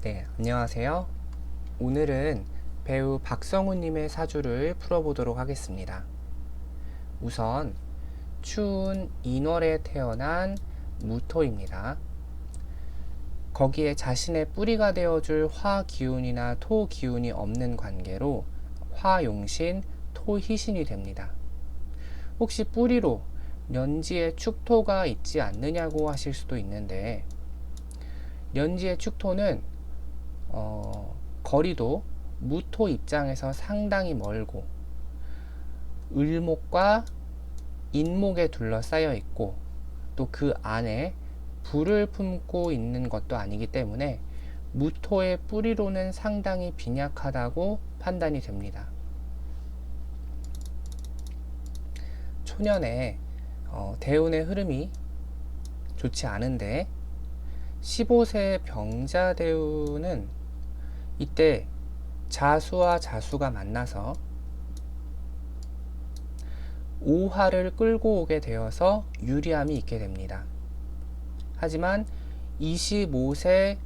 네, 안녕하세요. 오늘은 배우 박성우님의 사주를 풀어보도록 하겠습니다. 우선 추운 인월에 태어난 무토입니다. 거기에 자신의 뿌리가 되어줄 화 기운이나 토 기운이 없는 관계로 화용신, 토희신이 됩니다. 혹시 뿌리로 년지에 축토가 있지 않느냐고 하실 수도 있는데, 년지의 축토는 거리도 무토 입장에서 상당히 멀고 을목과 인목에 둘러싸여 있고 또 그 안에 불을 품고 있는 것도 아니기 때문에 무토의 뿌리로는 상당히 빈약하다고 판단이 됩니다. 초년에 대운의 흐름이 좋지 않은데 15세 병자 대운은 이때 자수와 자수가 만나서 오화를 끌고 오게 되어서 유리함이 있게 됩니다. 하지만 25세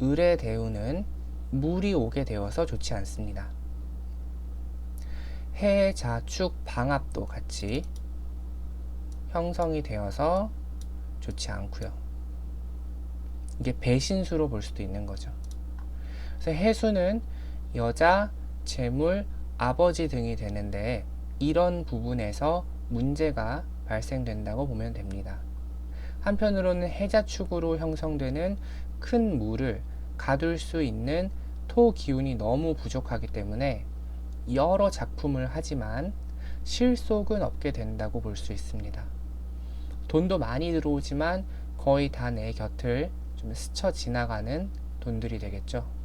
을의 대운은 물이 오게 되어서 좋지 않습니다. 해, 자, 축, 방합도 같이 형성이 되어서 좋지 않고요. 이게 배신수로 볼 수도 있는 거죠. 그래서 해수는 여자, 재물, 아버지 등이 되는데 이런 부분에서 문제가 발생된다고 보면 됩니다. 한편으로는 해자축으로 형성되는 큰 물을 가둘 수 있는 토 기운이 너무 부족하기 때문에 여러 작품을 하지만 실속은 없게 된다고 볼 수 있습니다. 돈도 많이 들어오지만 거의 다 내 곁을 좀 스쳐 지나가는 돈들이 되겠죠.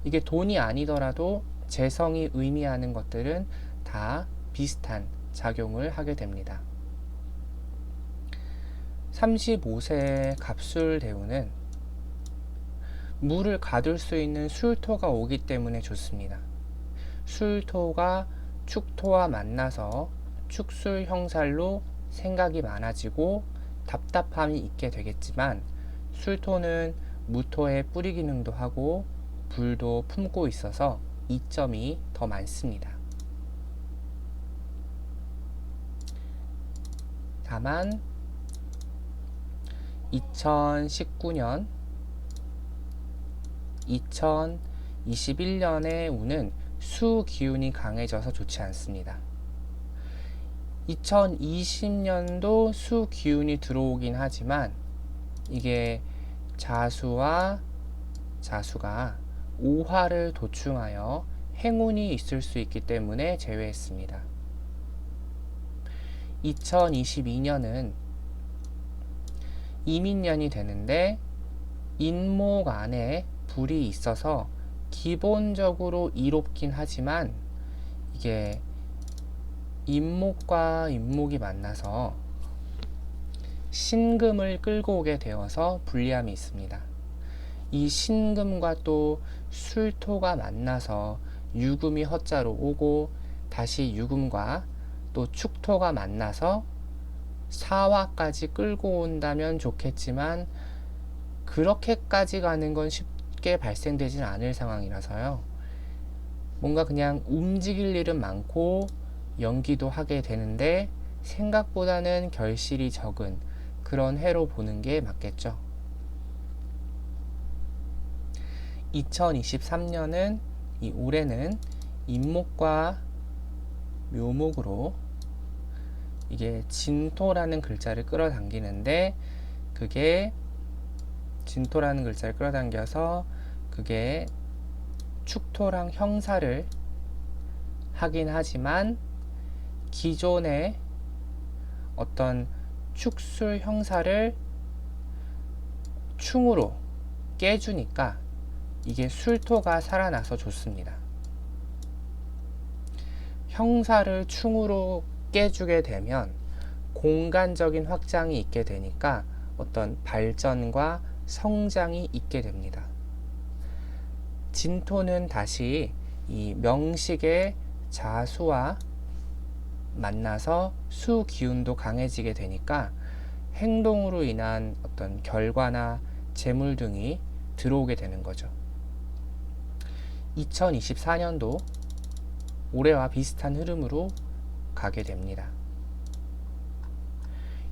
이게 돈이 아니더라도 재성이 의미하는 것들은 다 비슷한 작용을 하게 됩니다. 35세 갑술 대운은 물을 가둘 수 있는 술토가 오기 때문에 좋습니다. 술토가 축토와 만나서 축술 형살로 생각이 많아지고 답답함이 있게 되겠지만 술토는 무토의 뿌리 기능도 하고 불도 품고 있어서 이점이 더 많습니다. 다만 2019년, 2021년의 운은 수 기운이 강해져서 좋지 않습니다. 2020년도 수 기운이 들어오긴 하지만 이게 자수와 자수가 오화를 도충하여 행운이 있을 수 있기 때문에 제외했습니다. 2022년은 이민년이 되는데 인목 안에 불이 있어서 기본적으로 이롭긴 하지만 이게 인목과 인목이 만나서 신금을 끌고 오게 되어서 불리함이 있습니다. 이 신금과 또 술토가 만나서 유금이 허자로 오고 다시 유금과 또 축토가 만나서 사화까지 끌고 온다면 좋겠지만 그렇게까지 가는 건 쉽게 발생되진 않을 상황이라서요. 뭔가 그냥 움직일 일은 많고 연기도 하게 되는데 생각보다는 결실이 적은 그런 해로 보는 게 맞겠죠. 2023년은 이 올해는 인목과 묘목으로 이게 진토라는 글자를 끌어당기는데 그게 진토라는 글자를 끌어당겨서 그게 축토랑 형사를 하긴 하지만 기존의 어떤 축술 형사를 충으로 깨주니까 이게 술토가 살아나서 좋습니다. 형사를 충으로 깨주게 되면 공간적인 확장이 있게 되니까 어떤 발전과 성장이 있게 됩니다. 진토는 다시 이 명식의 자수와 만나서 수 기운도 강해지게 되니까 행동으로 인한 어떤 결과나 재물 등이 들어오게 되는 거죠. 2024년도 올해와 비슷한 흐름으로 가게 됩니다.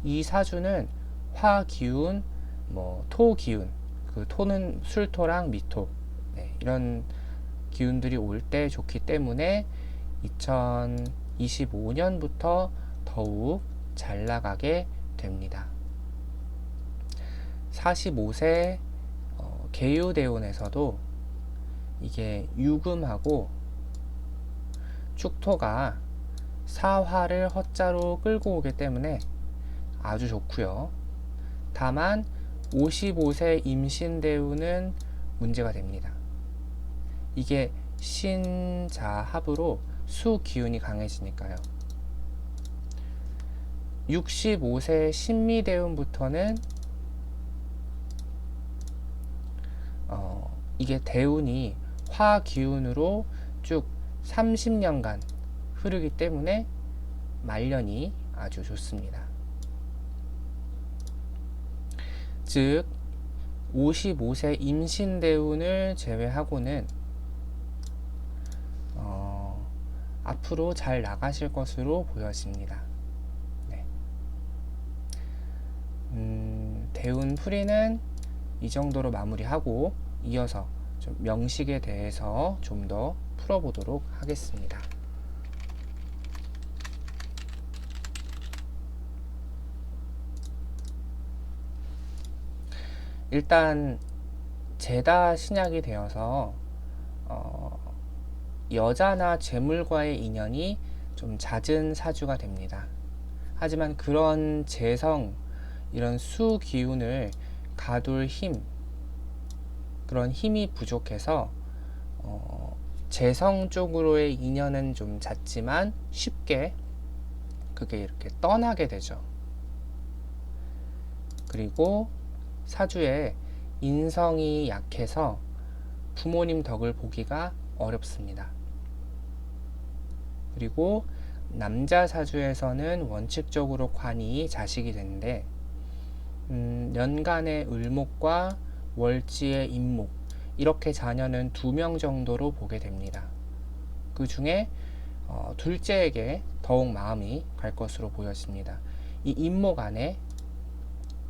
이 사주는 화기운, 토기운, 그 토는 술토랑 미토, 이런 기운들이 올 때 좋기 때문에 2025년부터 더욱 잘 나가게 됩니다. 45세 계유대운에서도 이게 유금하고 축토가 사화를 허자로 끌고 오기 때문에 아주 좋고요. 다만 55세 임신대운은 문제가 됩니다. 이게 신자합으로 수기운이 강해지니까요. 65세 신미대운부터는 이게 대운이 화기운으로 쭉 30년간 흐르기 때문에 말년이 아주 좋습니다. 즉 55세 임신대운을 제외하고는 앞으로 잘 나가실 것으로 보여집니다. 네. 대운 풀이는 이 정도로 마무리하고 이어서 좀 명식에 대해서 좀 더 풀어보도록 하겠습니다. 일단 제다 신약이 되어서 여자나 재물과의 인연이 좀 잦은 사주가 됩니다. 하지만 그런 재성, 이런 수 기운을 가둘 힘, 그런 힘이 부족해서 재성 쪽으로의 인연은 좀 잦지만 쉽게 그게 이렇게 떠나게 되죠. 그리고 사주에 인성이 약해서 부모님 덕을 보기가 어렵습니다. 그리고 남자 사주에서는 원칙적으로 관이 자식이 되는데 년간의 을목과 월지의 임목, 이렇게 자녀는 2명 정도로 보게 됩니다. 그 중에 둘째에게 더욱 마음이 갈 것으로 보여집니다. 이 임목 안에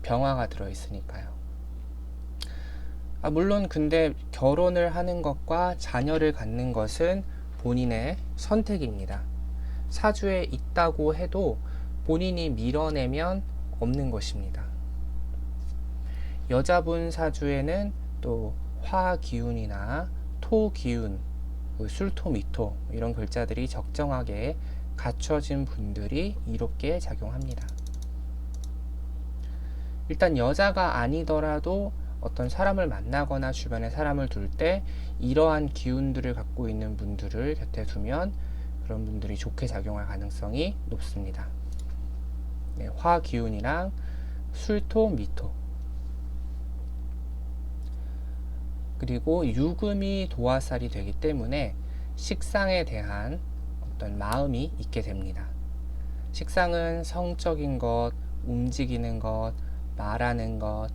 병화가 들어있으니까요. 물론 근데 결혼을 하는 것과 자녀를 갖는 것은 본인의 선택입니다. 사주에 있다고 해도 본인이 밀어내면 없는 것입니다. 여자분 사주에는 또 화기운이나 토기운, 술토미토 이런 글자들이 적정하게 갖춰진 분들이 이롭게 작용합니다. 일단 여자가 아니더라도 어떤 사람을 만나거나 주변에 사람을 둘 때 이러한 기운들을 갖고 있는 분들을 곁에 두면 그런 분들이 좋게 작용할 가능성이 높습니다. 네, 화기운이랑 술토, 미토, 그리고 유금이 도화살이 되기 때문에 식상에 대한 어떤 마음이 있게 됩니다. 식상은 성적인 것, 움직이는 것, 말하는 것,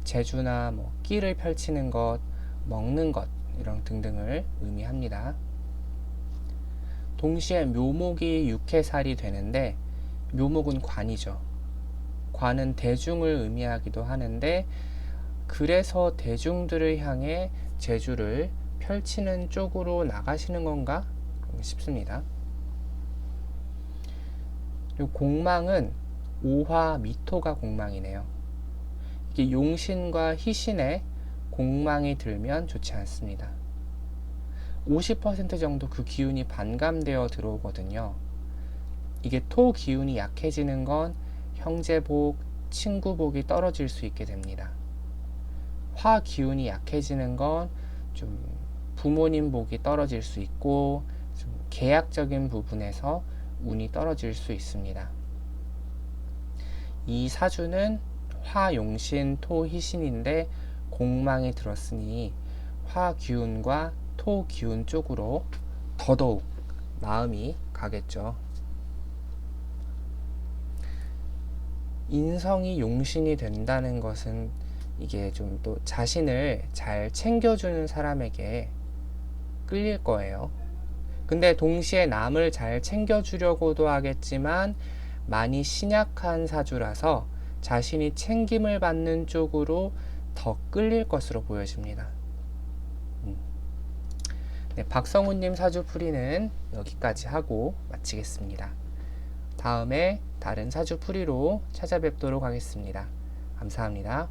재주나 끼를 펼치는 것, 먹는 것 이런 등등을 의미합니다. 동시에 묘목이 육해살이 되는데 묘목은 관이죠. 관은 대중을 의미하기도 하는데 그래서 대중들을 향해 재주를 펼치는 쪽으로 나가시는 건가 싶습니다. 그리고 공망은 오화 미토가 공망이네요. 이게 용신과 희신에 공망이 들면 좋지 않습니다. 50% 정도 그 기운이 반감되어 들어오거든요. 이게 토 기운이 약해지는 건 형제복, 친구복이 떨어질 수 있게 됩니다. 화 기운이 약해지는 건 좀 부모님 복이 떨어질 수 있고 좀 계약적인 부분에서 운이 떨어질 수 있습니다. 이 사주는 화용신 토희신인데 공망이 들었으니 화기운과 토기운 쪽으로 더더욱 마음이 가겠죠. 인성이 용신이 된다는 것은 이게 좀 또 자신을 잘 챙겨주는 사람에게 끌릴 거예요. 근데 동시에 남을 잘 챙겨주려고도 하겠지만 많이 신약한 사주라서 자신이 챙김을 받는 쪽으로 더 끌릴 것으로 보여집니다. 네, 박성훈님 사주 풀이는 여기까지 하고 마치겠습니다. 다음에 다른 사주 풀이로 찾아뵙도록 하겠습니다. 감사합니다.